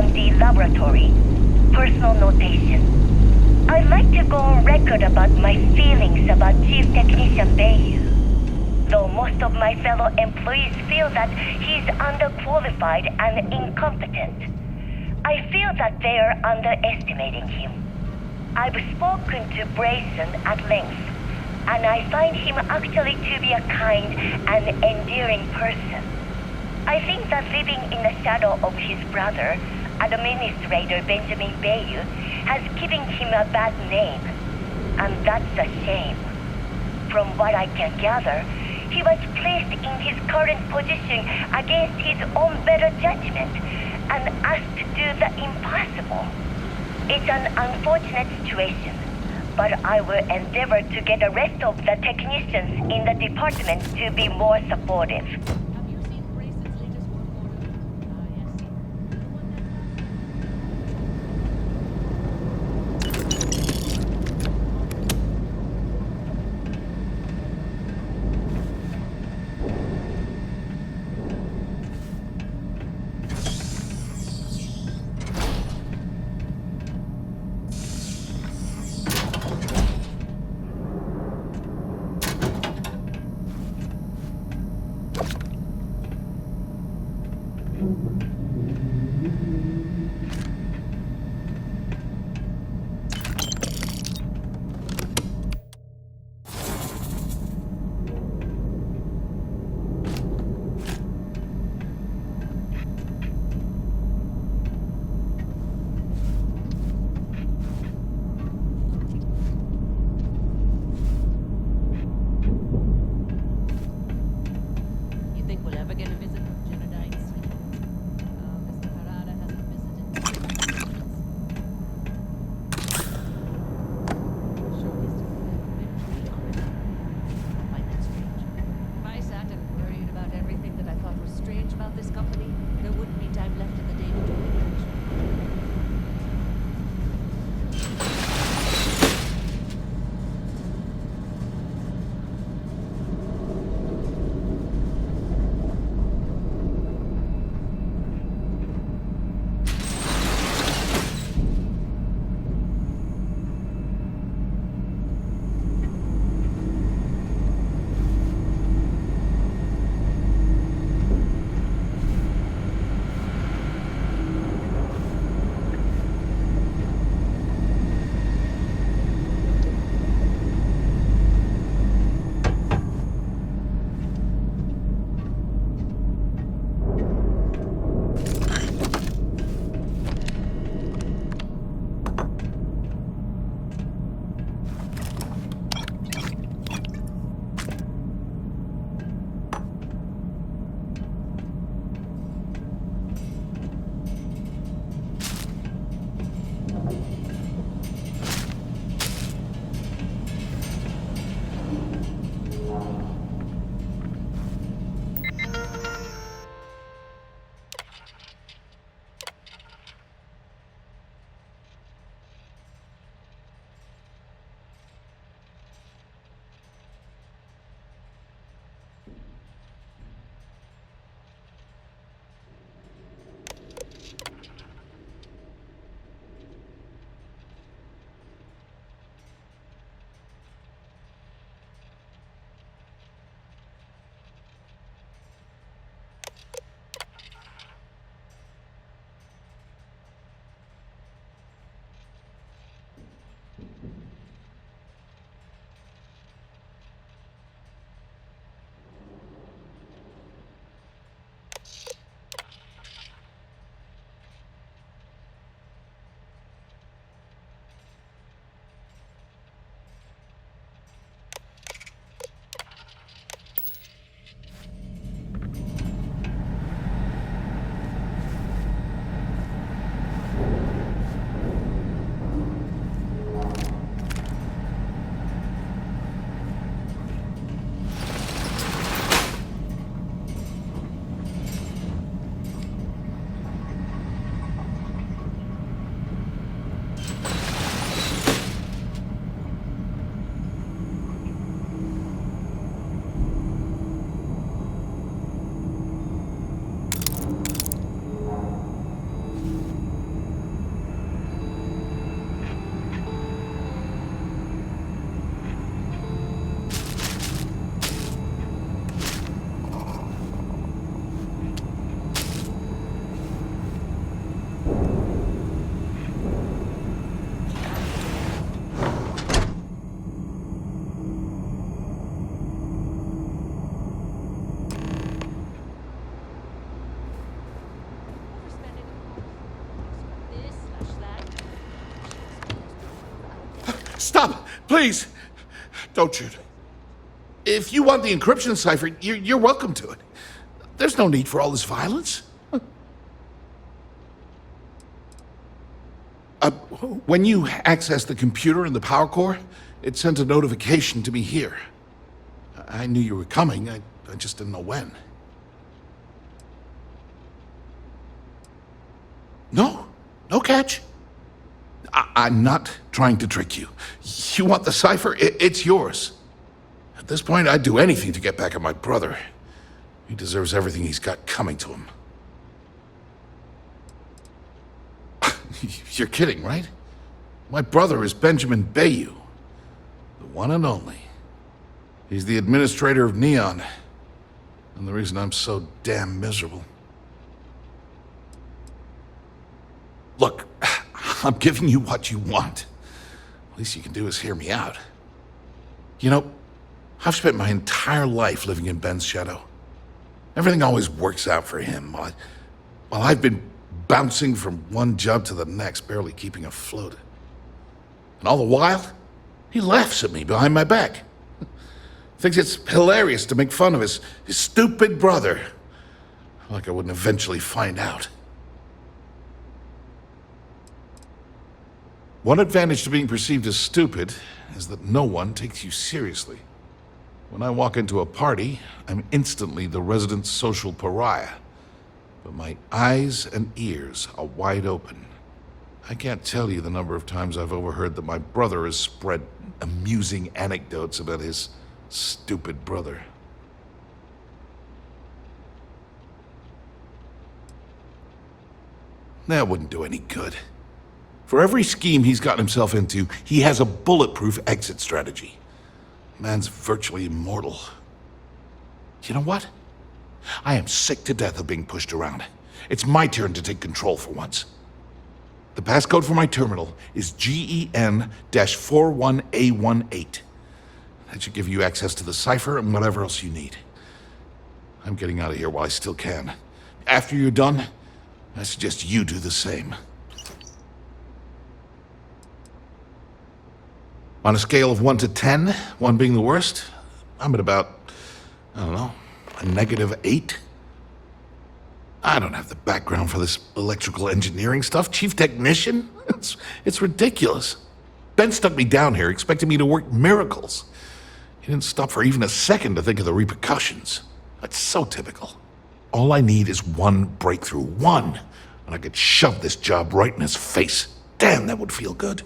from the laboratory. Personal notation. I'd like to go on record about my feelings about Chief Technician Bayou. Though most of my fellow employees feel that he's underqualified and incompetent, I feel that they are underestimating him. I've spoken to Brayson at length, and I find him actually to be a kind and endearing person. I think that living in the shadow of his brother, Administrator Benjamin Bayou, has given him a bad name, and that's a shame. From what I can gather, he was placed in his current position against his own better judgment and asked to do the impossible. It's an unfortunate situation, but I will endeavor to get the rest of the technicians in the department to be more supportive. Stop! Please! Don't shoot. If you want the encryption cipher, you're welcome to it. There's no need for all this violence. When you accessed the computer in the power core, it sent a notification to me here. I knew you were coming, I just didn't know when. No catch. I'm not trying to trick you. You want the cipher? It's yours. At this point, I'd do anything to get back at my brother. He deserves everything he's got coming to him. You're kidding, right? My brother is Benjamin Bayou, the one and only. He's the administrator of Neon, and the reason I'm so damn miserable. Look, I'm giving you what you want. Least you can do is hear me out. You know, I've spent my entire life living in Ben's shadow. Everything always works out for him, while I've been bouncing from one job to the next, barely keeping afloat. And all the while, he laughs at me behind my back. Thinks it's hilarious to make fun of his stupid brother. Like I wouldn't eventually find out. One advantage to being perceived as stupid is that no one takes you seriously. When I walk into a party, I'm instantly the resident social pariah. But my eyes and ears are wide open. I can't tell you the number of times I've overheard that my brother has spread amusing anecdotes about his stupid brother. That wouldn't do any good. For every scheme he's gotten himself into, he has a bulletproof exit strategy. Man's virtually immortal. You know what? I am sick to death of being pushed around. It's my turn to take control for once. The passcode for my terminal is GEN-41A18. That should give you access to the cipher and whatever else you need. I'm getting out of here while I still can. After you're done, I suggest you do the same. On a scale of 1 to 10, 1 being the worst, I'm at about, I don't know, a -8? I don't have the background for this electrical engineering stuff. Chief technician? It's ridiculous. Ben stuck me down here expecting me to work miracles. He didn't stop for even a second to think of the repercussions. That's so typical. All I need is one breakthrough, one, and I could shove this job right in his face. Damn, that would feel good.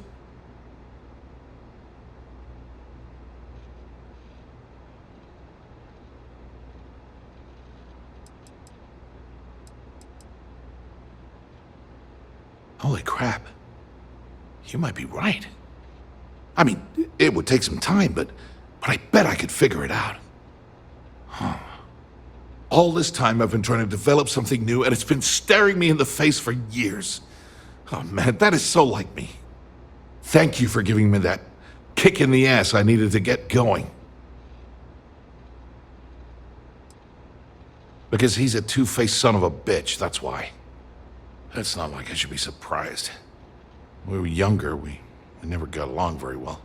Holy crap. You might be right. I mean, it would take some time, but I bet I could figure it out. Huh. All this time I've been trying to develop something new, and it's been staring me in the face for years. Oh man, that is so like me. Thank you for giving me that kick in the ass I needed to get going. Because he's a two-faced son of a bitch, that's why. It's not like I should be surprised. When we were younger, we never got along very well.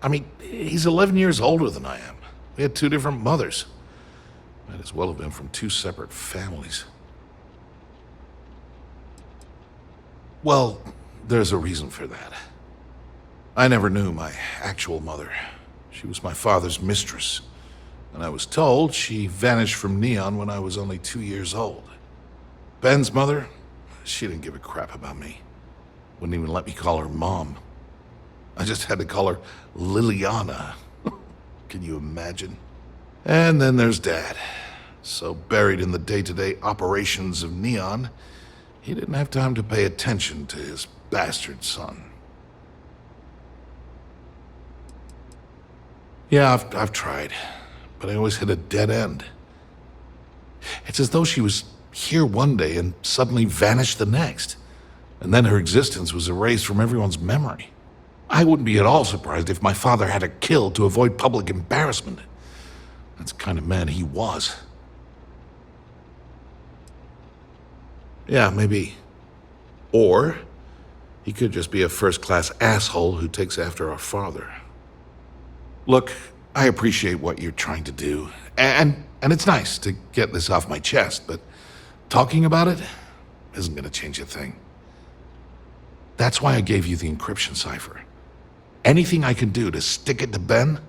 I mean, he's 11 years older than I am. We had 2 different mothers. Might as well have been from 2 separate families. Well, there's a reason for that. I never knew my actual mother. She was my father's mistress. And I was told she vanished from Neon when I was only 2 years old. Ben's mother, she didn't give a crap about me. Wouldn't even let me call her Mom. I just had to call her Liliana. Can you imagine? And then there's Dad. So buried in the day-to-day operations of Neon, he didn't have time to pay attention to his bastard son. Yeah, I've tried, but I always hit a dead end. It's as though she was here one day and suddenly vanished the next. And then her existence was erased from everyone's memory. I wouldn't be at all surprised if my father had her killed to avoid public embarrassment. That's the kind of man he was. Yeah, maybe. Or He could just be a first-class asshole who takes after our father. Look, I appreciate what you're trying to do, and it's nice to get this off my chest, but talking about it isn't gonna change a thing. That's why I gave you the encryption cipher. Anything I can do to stick it to Ben,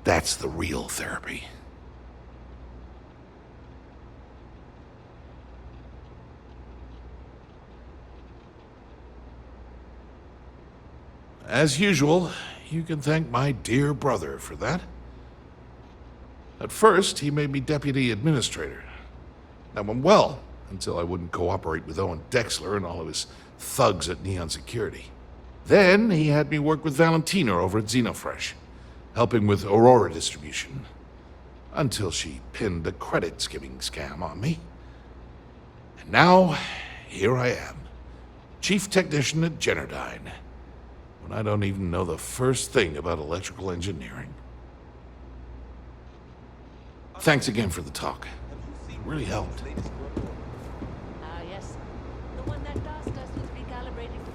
that's the real therapy. As usual, you can thank my dear brother for that. At first, he made me deputy administrator. That went well, until I wouldn't cooperate with Owen Dexler and all of his thugs at Neon Security. Then he had me work with Valentina over at Xenofresh, helping with Aurora distribution, until she pinned a credit skimming scam on me. And now, here I am, chief technician at Generdyne, when I don't even know the first thing about electrical engineering. Thanks again for the talk. It really helped. Yes. The one that tasked us with recalibrating the...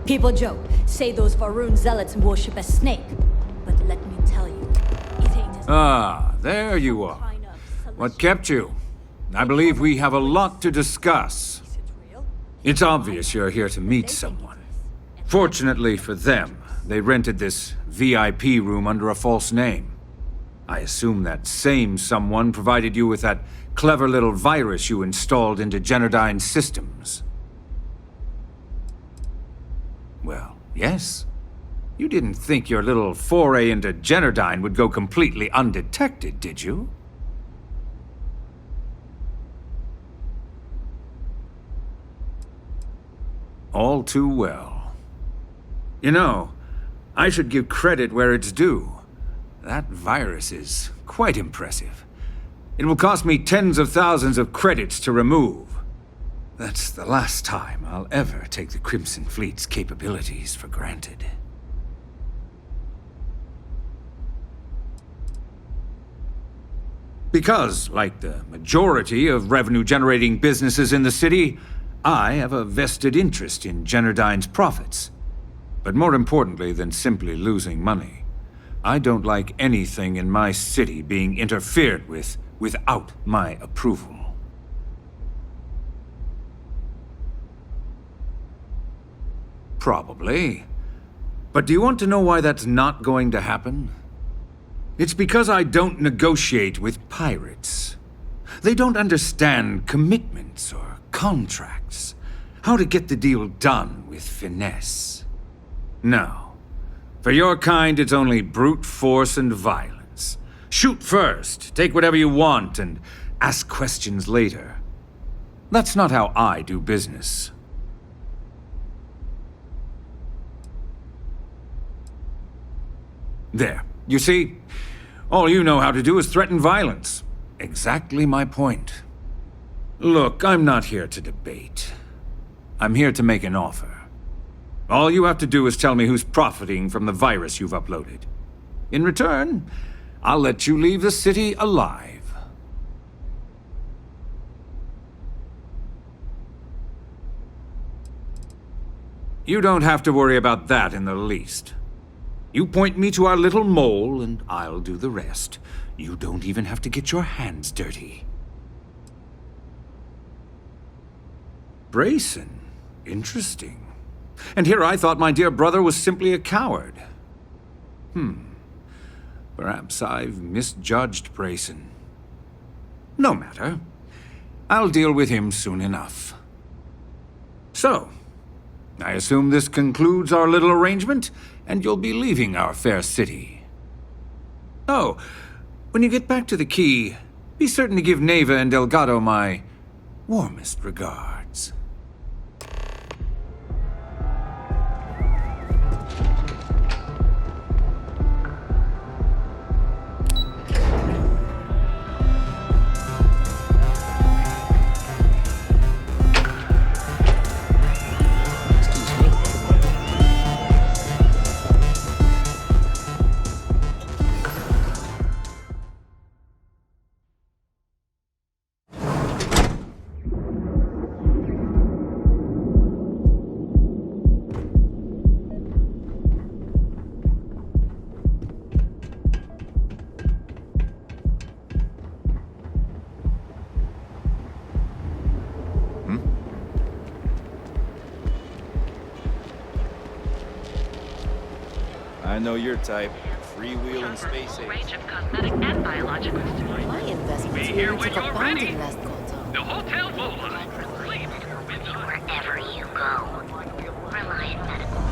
People joke, say those Varun zealots worship a snake. But let me tell you, it ain't as... Ah, there you are. What kept you? I believe we have a lot to discuss. It's obvious you're here to meet someone. Fortunately for them, they rented this VIP room under a false name. I assume that same someone provided you with that clever little virus you installed into Generdyne's systems. Well, yes. You didn't think your little foray into Generdyne would go completely undetected, did you? All too well. You know, I should give credit where it's due. That virus is quite impressive. It will cost me tens of thousands of credits to remove. That's the last time I'll ever take the Crimson Fleet's capabilities for granted. Because, like the majority of revenue-generating businesses in the city, I have a vested interest in Generdyne's profits. But more importantly than simply losing money, I don't like anything in my city being interfered with without my approval. Probably. But do you want to know why that's not going to happen? It's because I don't negotiate with pirates. They don't understand commitments or contracts, how to get the deal done with finesse. No. For your kind, it's only brute force and violence. Shoot first, take whatever you want, and ask questions later. That's not how I do business. There. You see? All you know how to do is threaten violence. Exactly my point. Look, I'm not here to debate. I'm here to make an offer. All you have to do is tell me who's profiting from the virus you've uploaded. In return, I'll let you leave the city alive. You don't have to worry about that in the least. You point me to our little mole, and I'll do the rest. You don't even have to get your hands dirty. Brayson. Interesting. And here I thought my dear brother was simply a coward. Perhaps I've misjudged Brayson. No matter. I'll deal with him soon enough. So, I assume this concludes our little arrangement, and you'll be leaving our fair city. Oh, when you get back to the key, be certain to give Neva and Delgado my warmest regards. I know your type. Freewheeling space age. Range of cosmetic and biological stimuli. My investments Be here really when took a you're pounding ready. last quarter. The Hotel Vola. Sleep. Wherever you go, Reliant Medical.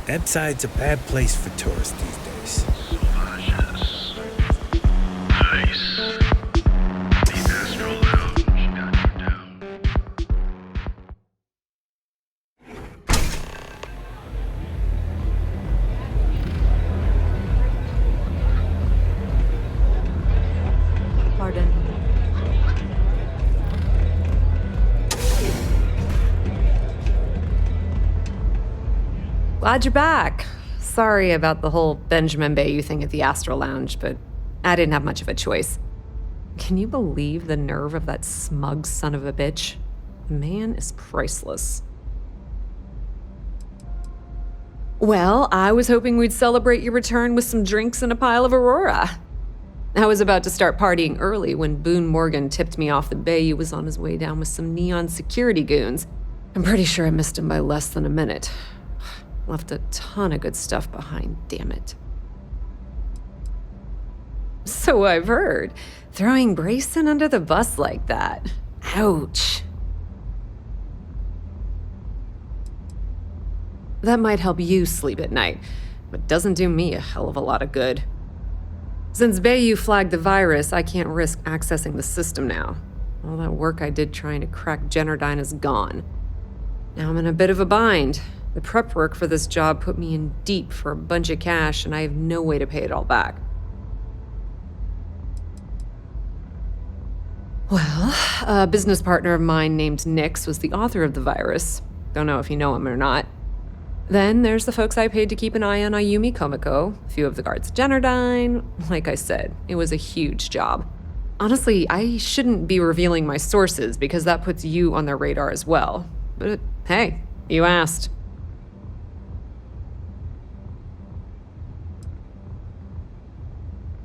That side's a bad place for tourists these days. Nice. The Astral Lounge got you down. Pardon. Glad you're back. Sorry about the whole Benjamin Bayou thing at the Astral Lounge, but I didn't have much of a choice. Can you believe the nerve of that smug son of a bitch? The man is priceless. Well, I was hoping we'd celebrate your return with some drinks and a pile of Aurora. I was about to start partying early when Boone Morgan tipped me off that Bayou was on his way down with some neon security goons. I'm pretty sure I missed him by less than a minute. Left a ton of good stuff behind, damn it. So I've heard. Throwing Brayson under the bus like that. Ouch. That might help you sleep at night, but doesn't do me a hell of a lot of good. Since Bayou flagged the virus, I can't risk accessing the system now. All that work I did trying to crack Generdyne is gone. Now I'm in a bit of a bind. The prep work for this job put me in deep for a bunch of cash, and I have no way to pay it all back. Well, a business partner of mine named Nix was the author of the virus. Don't know if you know him or not. Then there's the folks I paid to keep an eye on Ayumi Komiko, a few of the guards at Generdyne. Like I said, it was a huge job. Honestly, I shouldn't be revealing my sources because that puts you on their radar as well. But hey, you asked.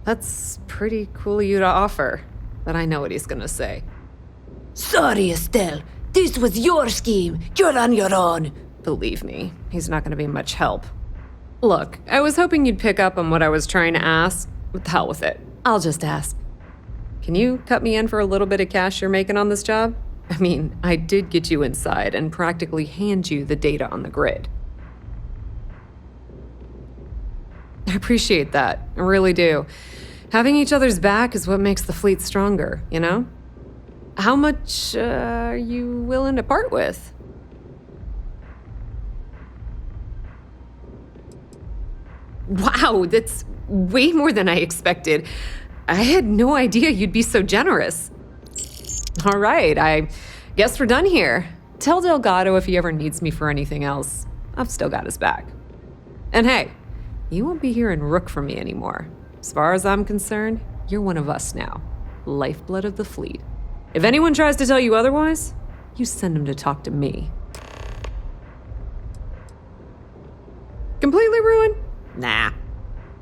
That's pretty cool of you to offer, but I know what he's gonna say. Sorry, Estelle. This was your scheme. You're on your own. Believe me, he's not gonna be much help. Look, I was hoping you'd pick up on what I was trying to ask. What the hell with it? I'll just ask. Can you cut me in for a little bit of cash you're making on this job? I mean, I did get you inside and practically hand you the data on the grid. I appreciate that. I really do. Having each other's back is what makes the fleet stronger, you know? How much are you willing to part with? Wow, that's way more than I expected. I had no idea you'd be so generous. All right, I guess we're done here. Tell Delgado if he ever needs me for anything else. I've still got his back. And hey, you won't be hearing Rook from me anymore. As far as I'm concerned, you're one of us now. Lifeblood of the fleet. If anyone tries to tell you otherwise, you send them to talk to me. Completely ruined? Nah.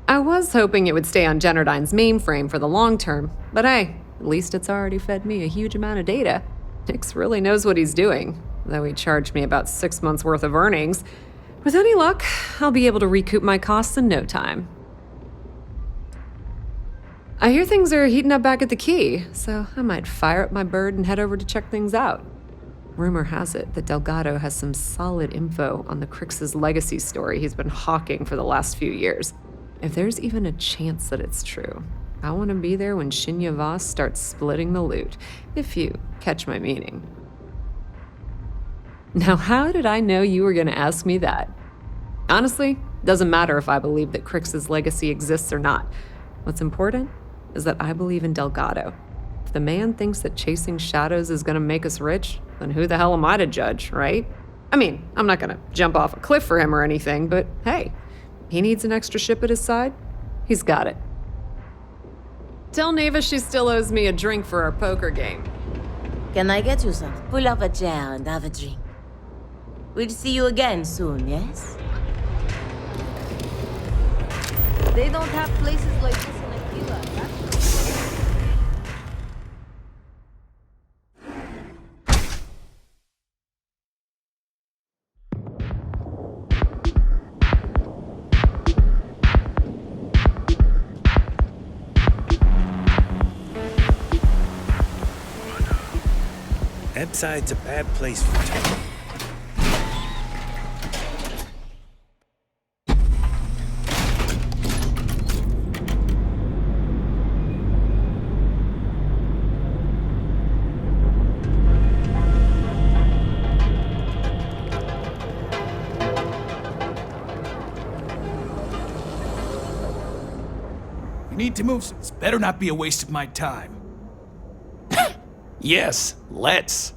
I was hoping it would stay on Generdyne's mainframe for the long term, but hey, at least it's already fed me a huge amount of data. Nix really knows what he's doing, though he charged me about 6 months' worth of earnings. With any luck, I'll be able to recoup my costs in no time. I hear things are heating up back at the Key, so I might fire up my bird and head over to check things out. Rumor has it that Delgado has some solid info on the Crix's legacy story he's been hawking for the last few years. If there's even a chance that it's true, I want to be there when Shinya Voss starts splitting the loot, if you catch my meaning. Now, how did I know you were going to ask me that? Honestly, doesn't matter if I believe that Crix's legacy exists or not. What's important is that I believe in Delgado. If the man thinks that chasing shadows is going to make us rich, then who the hell am I to judge, right? I mean, I'm not going to jump off a cliff for him or anything, but hey, he needs an extra ship at his side. He's got it. Tell Neva she still owes me a drink for our poker game. Can I get you some? Pull up a chair and have a drink. We'll see you again soon, yes? They don't have places like this in Aquila, That side's a bad place for tourists. We need to move, so this better not be a waste of my time. Yes, let's.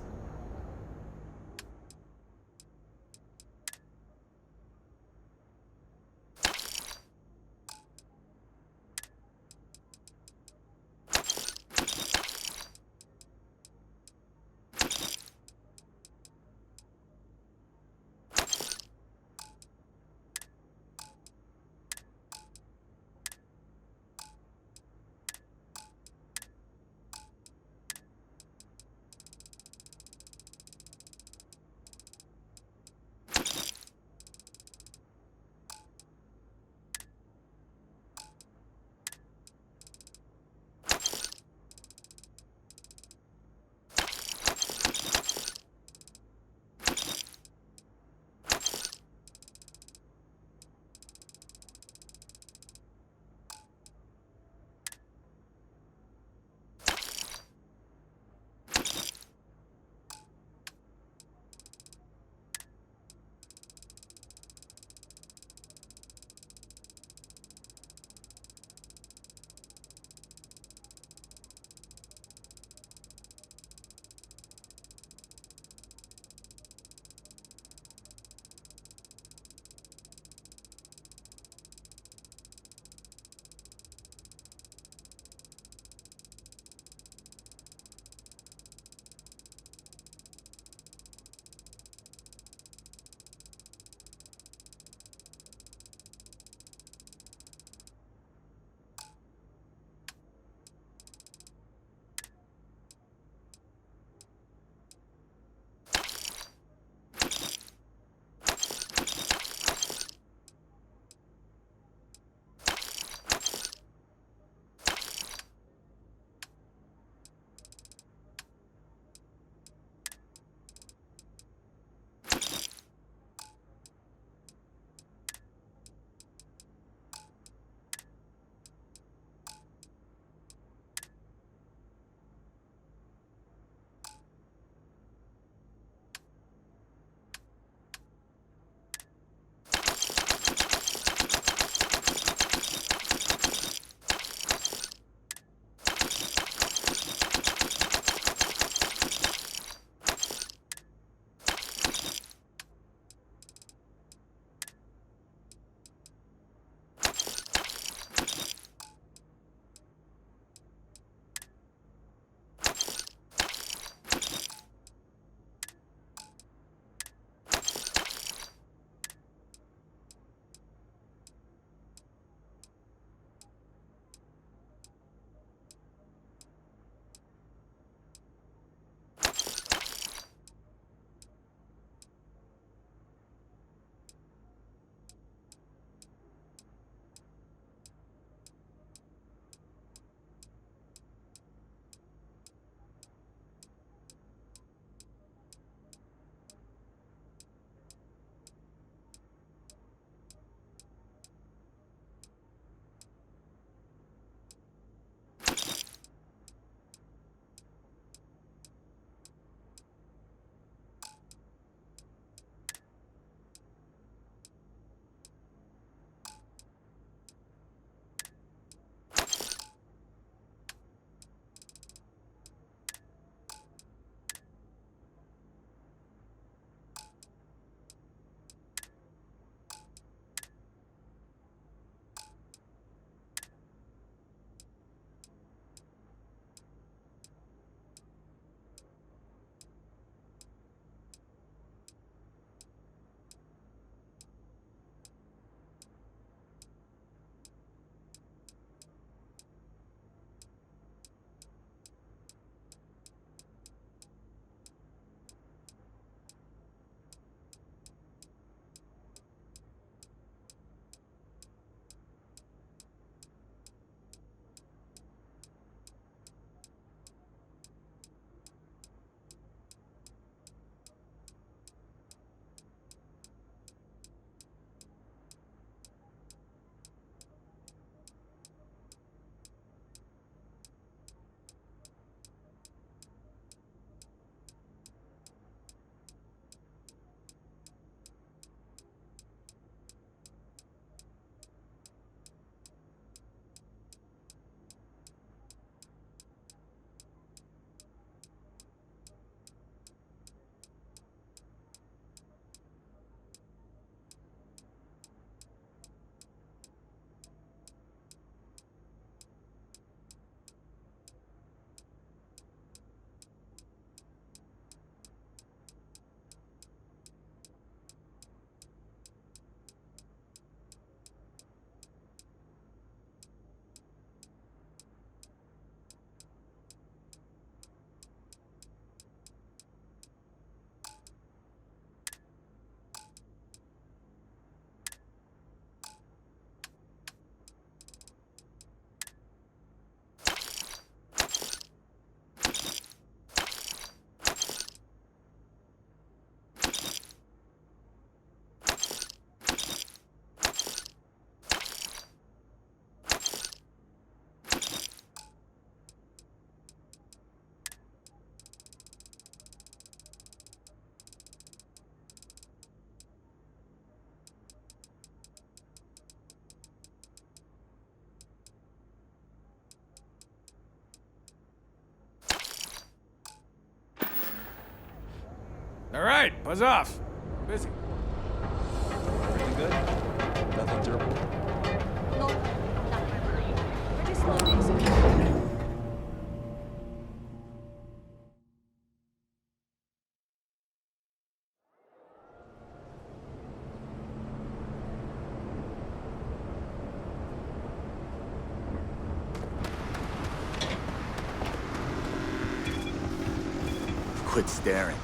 All right, buzz off. Busy. Everything good? Nothing terrible? No, not really. Pretty slow days. Quit staring.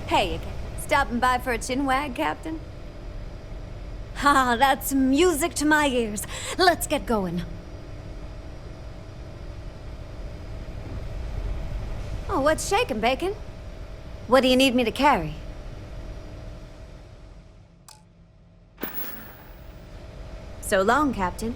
Hey, stopping by for a chinwag, Captain? Ha, that's music to my ears. Let's get going. Oh, what's shaking, Bacon? What do you need me to carry? So long, Captain.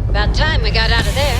About time we got out of there.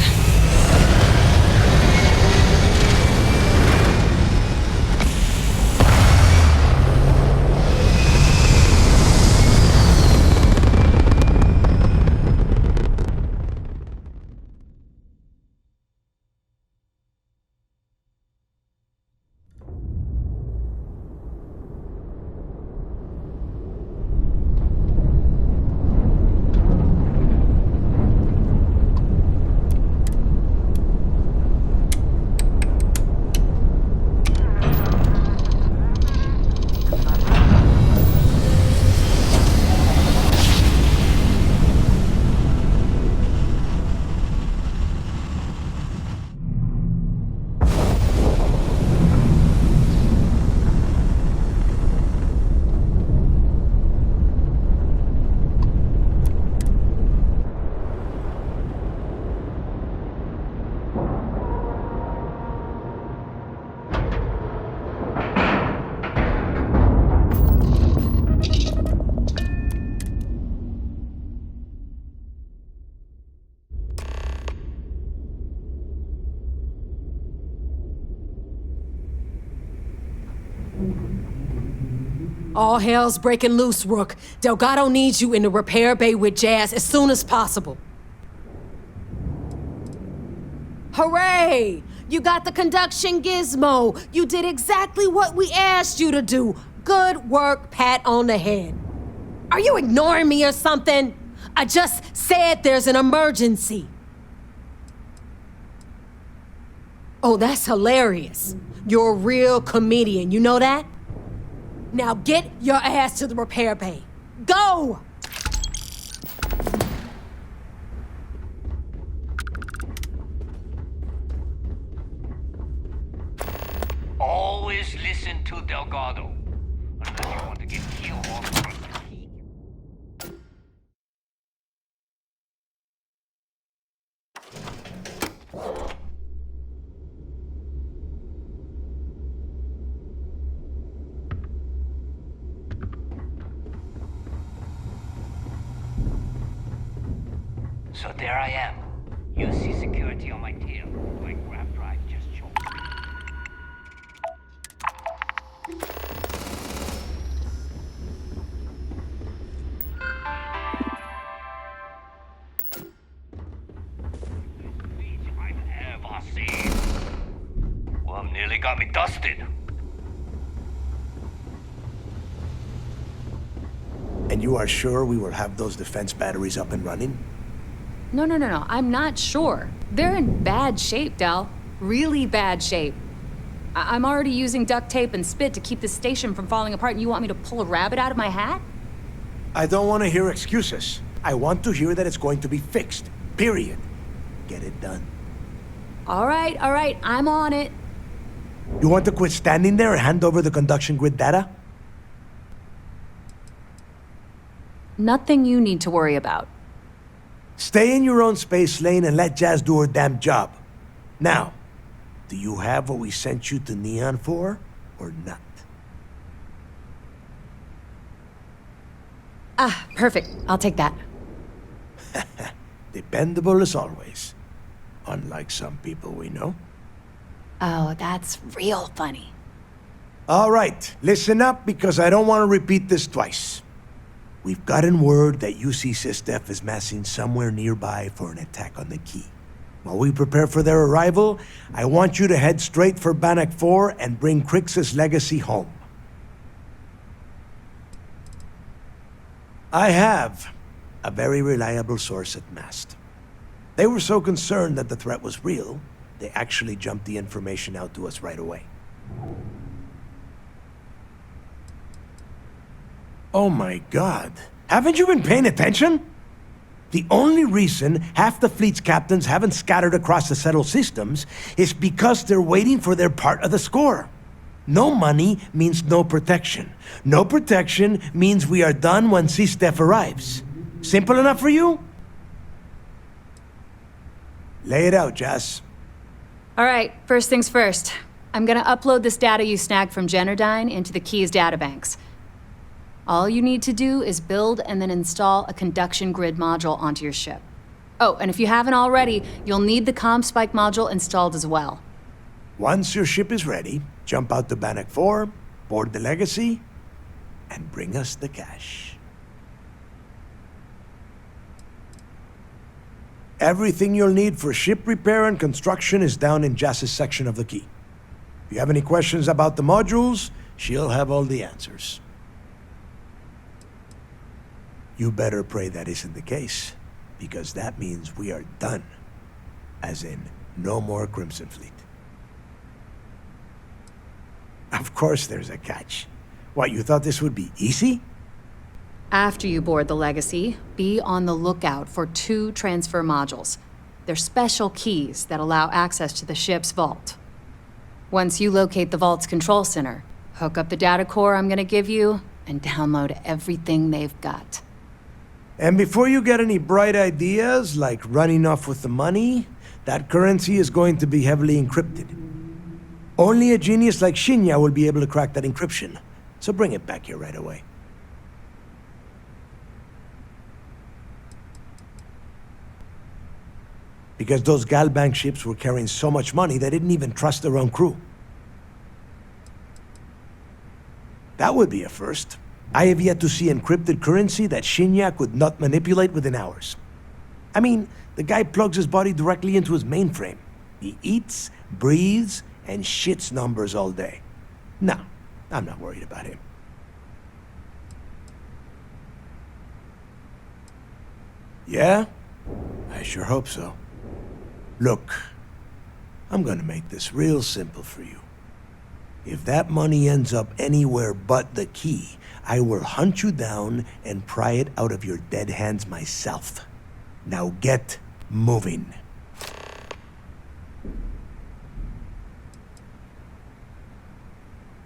All hell's breaking loose, Rook. Delgado needs you in the repair bay with Jazz as soon as possible. Hooray! You got the conduction gizmo. You did exactly what we asked you to do. Good work, pat on the head. Are you ignoring me or something? I just said there's an emergency. Oh, that's hilarious. You're a real comedian, you know that? Now get your ass to the repair bay. Go! Always listen to Delgado. Unless you want to get killed off the key. So there I am. You see security on my tail. My grab drive just choked. I've ever seen. Well, nearly got me dusted. And you are sure we will have those defense batteries up and running? No. I'm not sure. They're in bad shape, Del. Really bad shape. I'm already using duct tape and spit to keep the station from falling apart, and you want me to pull a rabbit out of my hat? I don't want to hear excuses. I want to hear that it's going to be fixed. Period. Get it done. All right. I'm on it. You want to quit standing there and hand over the conduction grid data? Nothing you need to worry about. Stay in your own space lane and let Jazz do her damn job. Now, do you have what we sent you to Neon for, or not? Ah, perfect. I'll take that. Dependable as always. Unlike some people we know. Oh, that's real funny. All right, listen up because I don't want to repeat this twice. We've gotten word that UC SysDef is massing somewhere nearby for an attack on the key. While we prepare for their arrival, I want you to head straight for Bannock 4 and bring Crix's legacy home. I have a very reliable source at Mast. They were so concerned that the threat was real, they actually jumped the information out to us right away. Oh my God. Haven't you been paying attention? The only reason half the fleet's captains haven't scattered across the settled systems is because they're waiting for their part of the score. No money means no protection. No protection means we are done when SysDef arrives. Simple enough for you? Lay it out, Jazz. All right, first things first. I'm gonna upload this data you snagged from Generdyne into the Key's databanks. All you need to do is build and then install a conduction grid module onto your ship. Oh, and if you haven't already, you'll need the CommSpike module installed as well. Once your ship is ready, jump out to Bannock 4, board the Legacy, and bring us the cash. Everything you'll need for ship repair and construction is down in Jazz's section of the Key. If you have any questions about the modules, she'll have all the answers. You better pray that isn't the case, because that means we are done. As in, no more Crimson Fleet. Of course there's a catch. What, you thought this would be easy? After you board the Legacy, be on the lookout for 2 transfer modules. They're special keys that allow access to the ship's vault. Once you locate the vault's control center, hook up the data core I'm gonna give you, and download everything they've got. And before you get any bright ideas, like running off with the money, that currency is going to be heavily encrypted. Only a genius like Shinya will be able to crack that encryption, so bring it back here right away. Because those Galbank ships were carrying so much money, they didn't even trust their own crew. That would be a first. I have yet to see encrypted currency that Shinya could not manipulate within hours. I mean, the guy plugs his body directly into his mainframe. He eats, breathes, and shits numbers all day. No, I'm not worried about him. Yeah? I sure hope so. Look, I'm gonna make this real simple for you. If that money ends up anywhere but the key, I will hunt you down and pry it out of your dead hands myself. Now get moving.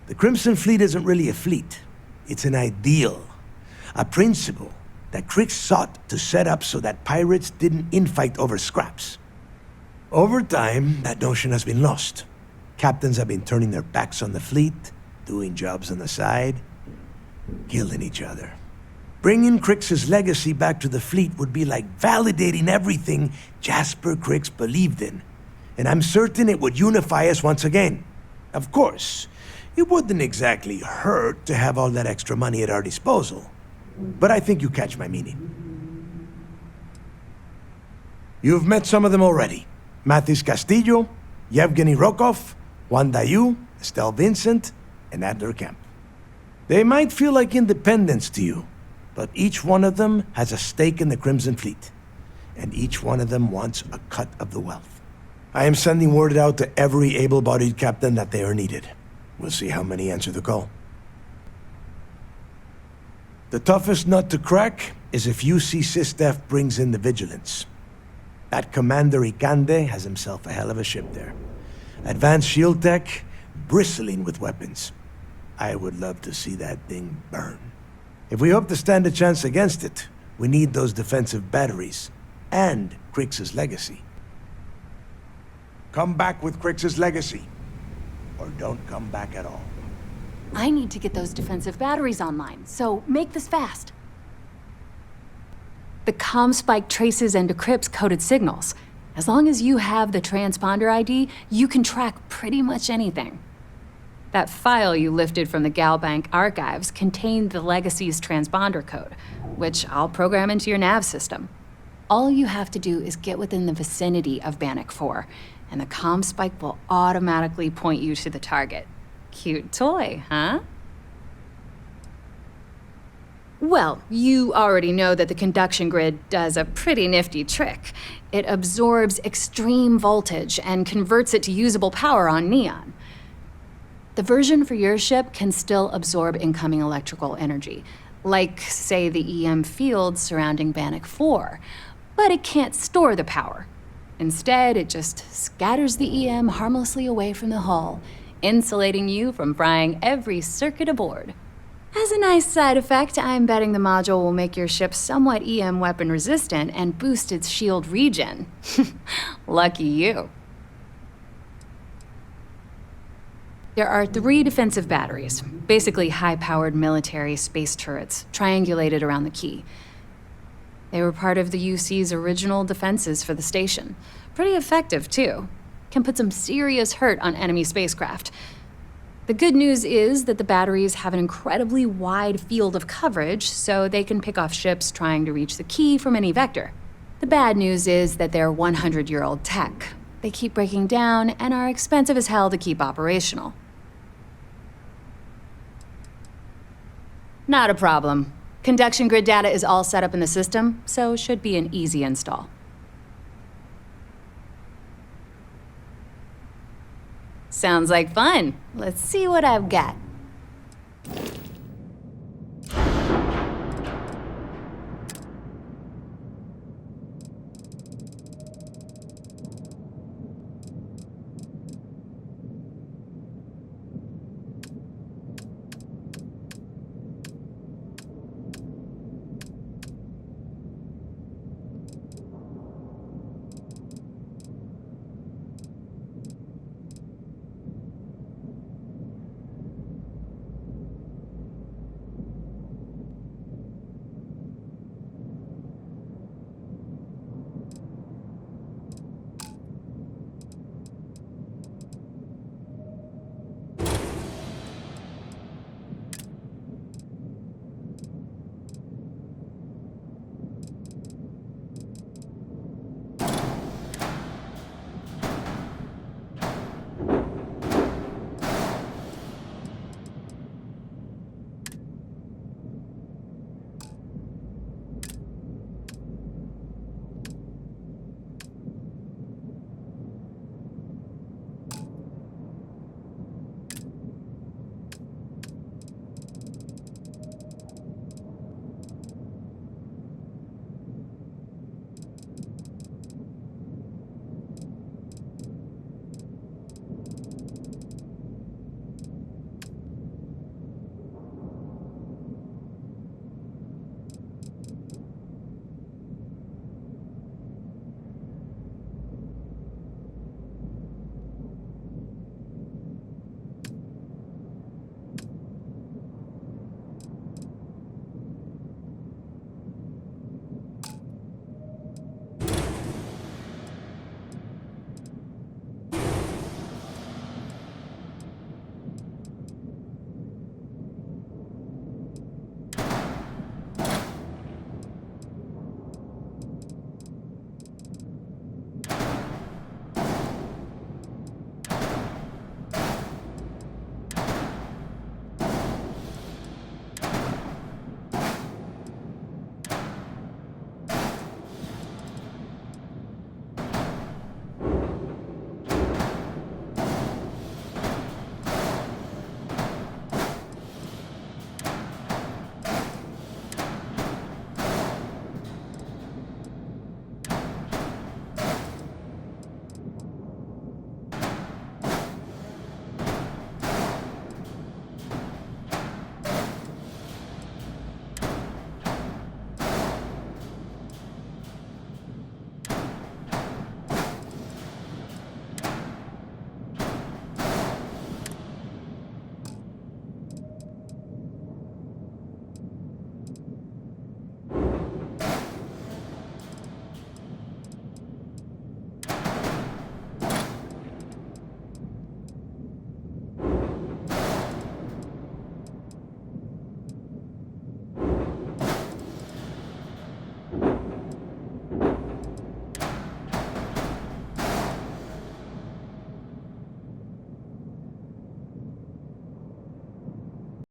The Crimson Fleet isn't really a fleet. It's an ideal. A principle that Crix sought to set up so that pirates didn't infight over scraps. Over time, that notion has been lost. Captains have been turning their backs on the fleet, doing jobs on the side, killing each other. Bringing Crix's legacy back to the fleet would be like validating everything Jasper Crix believed in. And I'm certain it would unify us once again. Of course, it wouldn't exactly hurt to have all that extra money at our disposal. But I think you catch my meaning. You've met some of them already. Mathis Castillo, Yevgeny Rokov, Juan Dayu, Estelle Vincent, and Adler Kemp. They might feel like independents to you, but each one of them has a stake in the Crimson Fleet, and each one of them wants a cut of the wealth. I am sending word out to every able-bodied captain that they are needed. We'll see how many answer the call. The toughest nut to crack is if UC SysDef brings in the Vigilance. That Commander Ikande has himself a hell of a ship there. Advanced shield tech, bristling with weapons. I would love to see that thing burn. If we hope to stand a chance against it, we need those defensive batteries and Crix's legacy. Come back with Crix's legacy, or don't come back at all. I need to get those defensive batteries online, so make this fast. The comm spike traces and decrypts coded signals. As long as you have the transponder ID, you can track pretty much anything. That file you lifted from the Galbank archives contained the Legacy's transponder code, which I'll program into your nav system. All you have to do is get within the vicinity of Bannock 4, and the comm spike will automatically point you to the target. Cute toy, huh? Well, you already know that the conduction grid does a pretty nifty trick. It absorbs extreme voltage and converts it to usable power on neon. The version for your ship can still absorb incoming electrical energy, like, say, the EM field surrounding Bannock 4, but it can't store the power. Instead, it just scatters the EM harmlessly away from the hull, insulating you from frying every circuit aboard. As a nice side effect, I'm betting the module will make your ship somewhat EM weapon resistant and boost its shield regen. Lucky you. There are 3 defensive batteries, basically high-powered military space turrets, triangulated around the key. They were part of the UC's original defenses for the station. Pretty effective, too. Can put some serious hurt on enemy spacecraft. The good news is that the batteries have an incredibly wide field of coverage, so they can pick off ships trying to reach the key from any vector. The bad news is that they're 100-year-old tech. They keep breaking down and are expensive as hell to keep operational. Not a problem. Conduction grid data is all set up in the system, so should be an easy install. Sounds like fun. Let's see what I've got.